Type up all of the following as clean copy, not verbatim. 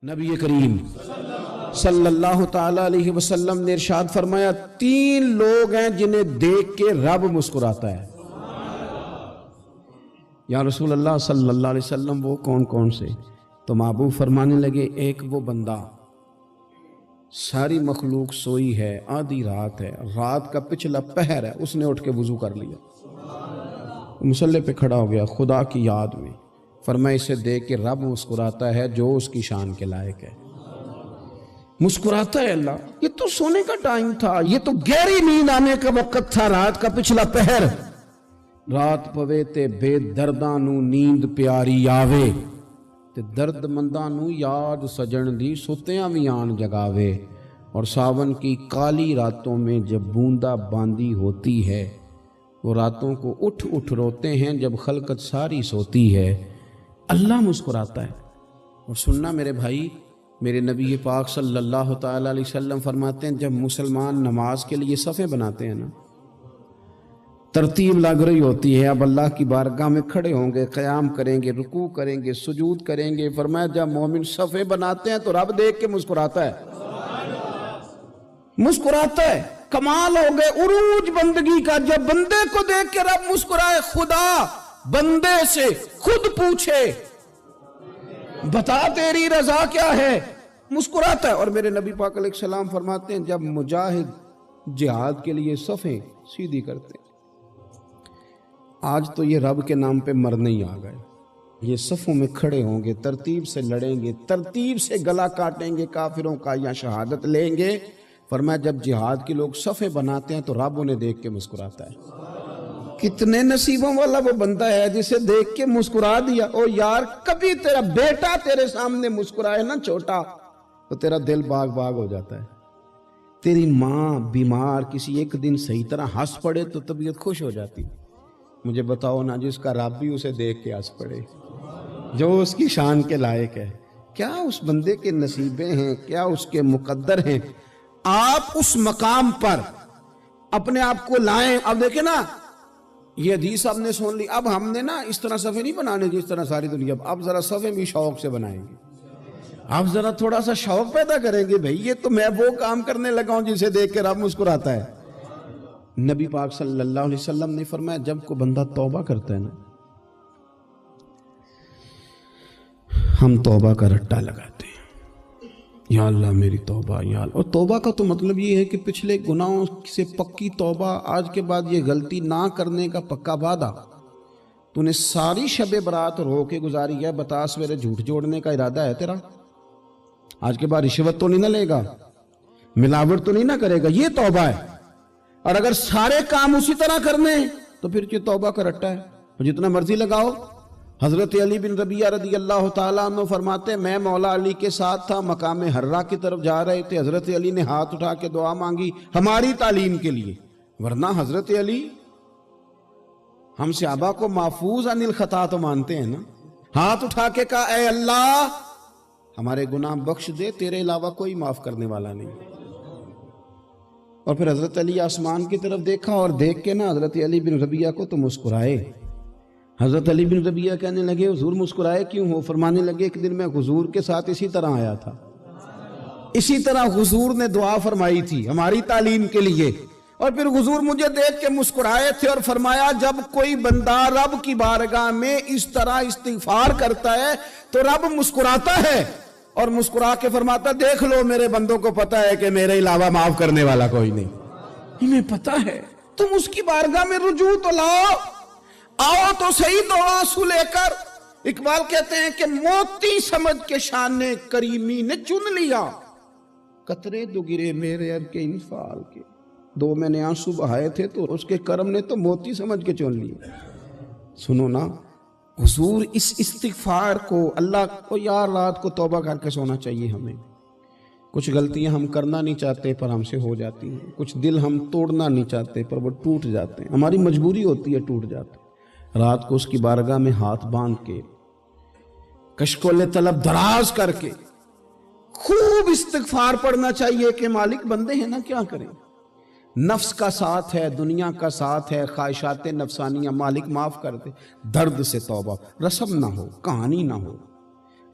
نبی کریم صلی اللہ تعالی علیہ وسلم نے ارشاد فرمایا 3 لوگ ہیں جنہیں دیکھ کے رب مسکراتا ہے۔ یا رسول اللہ صلی اللہ علیہ وسلم وہ کون کون سے؟ تو محبوب فرمانے لگے ایک وہ بندہ ساری مخلوق سوئی ہے، آدھی رات ہے، رات کا پچھلا پہر ہے، اس نے اٹھ کے وضو کر لیا، مصلی پہ کھڑا ہو گیا خدا کی یاد میں، فرمایا اسے دیکھ کے رب مسکراتا ہے جو اس کی شان کے لائق ہے۔ مسکراتا ہے اللہ، یہ تو سونے کا ٹائم تھا، یہ تو گہری نیند آنے کا وقت تھا، رات کا پچھلا پہر، رات پوے تے بے درداں نو نیند پیاری آوے تے درد منداں نو یاد سجن دی ستیاں وی آن جگاوے، اور ساون کی کالی راتوں میں جب بوندا باندی ہوتی ہے وہ راتوں کو اٹھ اٹھ روتے ہیں جب خلقت ساری سوتی ہے، اللہ مسکراتا ہے۔ اور سننا میرے بھائی، میرے نبی پاک صلی اللہ تعالی علیہ وسلم فرماتے ہیں جب مسلمان نماز کے لیے صفیں بناتے ہیں نا، ترتیب لگ رہی ہوتی ہے، اب اللہ کی بارگاہ میں کھڑے ہوں گے، قیام کریں گے، رکوع کریں گے، سجود کریں گے، فرمایا جب مومن صفیں بناتے ہیں تو رب دیکھ کے مسکراتا ہے، مسکراتا ہے۔ کمال ہو گئے عروج بندگی کا، جب بندے کو دیکھ کے رب مسکرائے، خدا بندے سے خود پوچھے بتا تیری رضا کیا ہے، مسکراتا ہے۔ اور میرے نبی پاک علیہ السلام فرماتے ہیں جب مجاہد جہاد کے لیے صفیں سیدھی کرتے ہیں، آج تو یہ رب کے نام پہ مرنے ہی آ گئے، یہ صفوں میں کھڑے ہوں گے، ترتیب سے لڑیں گے، ترتیب سے گلا کاٹیں گے کافروں کا یا شہادت لیں گے۔ فرمایا جب جہاد کے لوگ صفیں بناتے ہیں تو رب انہیں دیکھ کے مسکراتا ہے۔ کتنے نصیبوں والا وہ بندہ ہے جسے دیکھ کے مسکرا دیا۔ او یار کبھی تیرا بیٹا تیرے سامنے مسکرائے نا چھوٹا تو تیرا دل باغ باغ ہو جاتا ہے، تیری ماں بیمار کسی ایک دن صحیح طرح ہنس پڑے تو طبیعت خوش ہو جاتی۔ مجھے بتاؤ نا جس کا رب بھی اسے دیکھ کے ہنس پڑے، جو اس کی شان کے لائق ہے، کیا اس بندے کے نصیبیں ہیں، کیا اس کے مقدر ہیں۔ آپ اس مقام پر اپنے آپ کو لائیں۔ اب دیکھیں نا یہ حدیث آپ نے سن لی، اب ہم نے نا اس طرح صفیں نہیں بنانے جس طرح ساری دنیا، اب ذرا صفیں بھی شوق سے بنائیں گے، اب ذرا تھوڑا سا شوق پیدا کریں گے، بھئی یہ تو میں وہ کام کرنے لگا ہوں جسے دیکھ کے رب مسکراتا ہے۔ نبی پاک صلی اللہ علیہ وسلم نے فرمایا جب کوئی بندہ توبہ کرتا ہے نا، ہم توبہ کا رٹا لگاتے ہیں، یا اللہ میری توبہ یا اللہ۔ اور توبہ کا تو مطلب یہ ہے کہ پچھلے گناہوں سے پکی توبہ، آج کے بعد یہ غلطی نہ کرنے کا پکا وعدہ۔ تو نے ساری شب برات رو کے گزاری ہے، بتا سویرے جھوٹ جوڑنے کا ارادہ ہے تیرا؟ آج کے بعد رشوت تو نہیں نہ لے گا، ملاوٹ تو نہیں نہ کرے گا، یہ توبہ ہے۔ اور اگر سارے کام اسی طرح کرنے تو پھر یہ توبہ کا رٹا ہے، جتنا مرضی لگاؤ۔ حضرت علی بن ربیعہ رضی اللہ تعالیٰ عنہ فرماتے ہیں میں مولا علی کے ساتھ تھا، مقام حرہ کی طرف جا رہے تھے، حضرت علی نے ہاتھ اٹھا کے دعا مانگی ہماری تعلیم کے لیے، ورنہ حضرت علی ہم صحابہ کو محفوظ عن الخطا تو مانتے ہیں نا، ہاتھ اٹھا کے کہا اے اللہ ہمارے گناہ بخش دے، تیرے علاوہ کوئی معاف کرنے والا نہیں۔ اور پھر حضرت علی آسمان کی طرف دیکھا اور دیکھ کے نا حضرت علی بن ربیعہ کو تو مسکرائے۔ حضرت علی بن ربیعہ کہنے لگے حضور مسکرائے کیوں ہو؟ فرمانے لگے ایک دن میں حضور کے ساتھ اسی طرح آیا تھا، اسی طرح حضور نے دعا فرمائی تھی ہماری تعلیم کے لیے، اور پھر حضور مجھے دیکھ کے مسکرائے تھے اور فرمایا جب کوئی بندہ رب کی بارگاہ میں اس طرح استغفار کرتا ہے تو رب مسکراتا ہے، اور مسکرا کے فرماتا دیکھ لو میرے بندوں کو پتا ہے کہ میرے علاوہ معاف کرنے والا کوئی نہیں، انہیں پتا ہے، تم اس کی بارگاہ میں رجوع تو لاؤ، آؤ تو صحیح دو آنسو لے کر۔ اقبال کہتے ہیں کہ موتی سمجھ کے شان کریمی نے چن لیا، قطرے دو گرے میرے اب کے انفعال کے، دو میں نے آنسو بہائے تھے تو اس کے کرم نے تو موتی سمجھ کے چن لیا۔ سنو نا حضور اس استغفار کو، اللہ کو یار رات کو توبہ کر کے سونا چاہیے ہمیں، کچھ غلطیاں ہم کرنا نہیں چاہتے پر ہم سے ہو جاتی ہیں، کچھ دل ہم توڑنا نہیں چاہتے پر وہ ٹوٹ جاتے ہیں، ہماری مجبوری ہوتی ہے ٹوٹ جاتے ہیں۔ رات کو اس کی بارگاہ میں ہاتھ باندھ کے کشکول طلب دراز کر کے خوب استغفار پڑھنا چاہیے کہ مالک بندے ہیں نا کیا کریں، نفس کا ساتھ ہے، دنیا کا ساتھ ہے، خواہشات نفسانیہ، مالک معاف کر دے، درد سے توبہ، رسم نہ ہو، کہانی نہ ہو،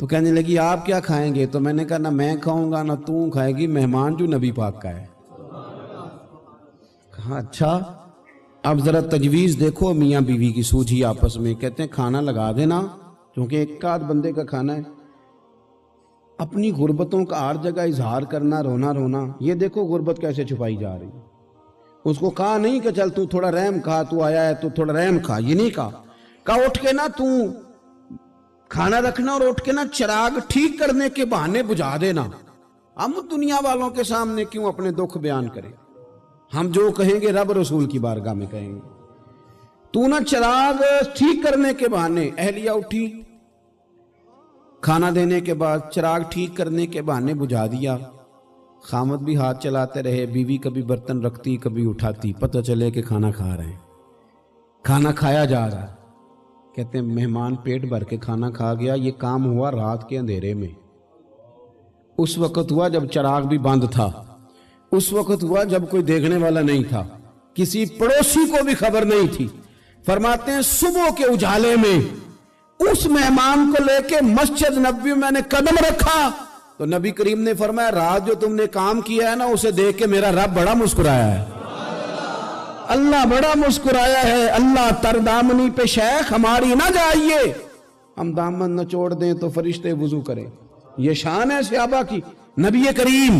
تو کہنے لگی آپ کیا کھائیں گے؟ تو میں نے کہا نہ میں کھاؤں گا نہ تو کھائے گی، مہمان جو نبی پاک کا ہے۔ کہا اچھا، اب ذرا تجویز دیکھو میاں بیوی کی سوجھی آپس میں۔ کہتے ہیں کھانا لگا دینا، کیونکہ ایک آدھ بندے کا کھانا ہے۔ اپنی غربتوں کا ہر جگہ اظہار کرنا، رونا رونا، یہ دیکھو غربت کیسے چھپائی جا رہی ہے۔ اس کو کہا نہیں کہ چل تو تھوڑا رحم کھا، تو آیا ہے تو تھوڑا رحم کھا، یہ نہیں کہا اٹھ کے نا تو کھانا رکھنا اور اٹھ کے نا چراغ ٹھیک کرنے کے بہانے بجھا دینا۔ ہم دنیا والوں کے سامنے کیوں اپنے دکھ بیان کریں؟ ہم جو کہیں گے رب رسول کی بارگاہ میں کہیں گے۔ تو نا چراغ ٹھیک کرنے کے بہانے، اہلیہ اٹھی، کھانا دینے کے بعد چراغ ٹھیک کرنے کے بہانے بجھا دیا۔ خامد بھی ہاتھ چلاتے رہے، بیوی کبھی برتن رکھتی کبھی اٹھاتی، پتہ چلے کہ کھانا کھا رہے ہیں، کھانا کھایا جا رہا ہے۔ کہتے ہیں مہمان پیٹ بھر کے کھانا کھا گیا۔ یہ کام ہوا رات کے اندھیرے میں، اس وقت ہوا جب چراغ بھی بند تھا، اس وقت ہوا جب کوئی دیکھنے والا نہیں تھا، کسی پڑوسی کو بھی خبر نہیں تھی۔ فرماتے ہیں صبح کے اجالے میں اس مہمان کو لے کے مسجد نبوی میں نے قدم رکھا تو نبی کریم نے فرمایا رات جو تم نے کام کیا ہے نا اسے دیکھ کے میرا رب بڑا مسکرایا ہے، اللہ بڑا مسکرایا ہے۔ اللہ تر دامنی پہ شیخ ہماری نہ جائیے، ہم دامن نہ چھوڑ دیں تو فرشتے وضو کریں۔ یہ شان ہے صحابہ کی۔ نبی کریم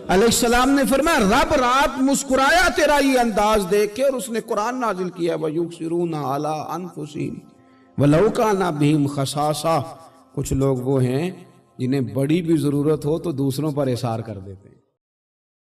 علیہ السلام نے فرمایا رب رات مسکرایا تیرا یہ انداز دیکھ کے، اور اس نے قرآن نازل کیا وَيُؤْثِرُونَ عَلَىٰ أَنفُسِهِمْ وَلَوْ كَانَ بِهِمْ خَصَاصَةٌ۔ کچھ لوگ وہ ہیں جنہیں بڑی بھی ضرورت ہو تو دوسروں پر اثار کر دیتے ہیں۔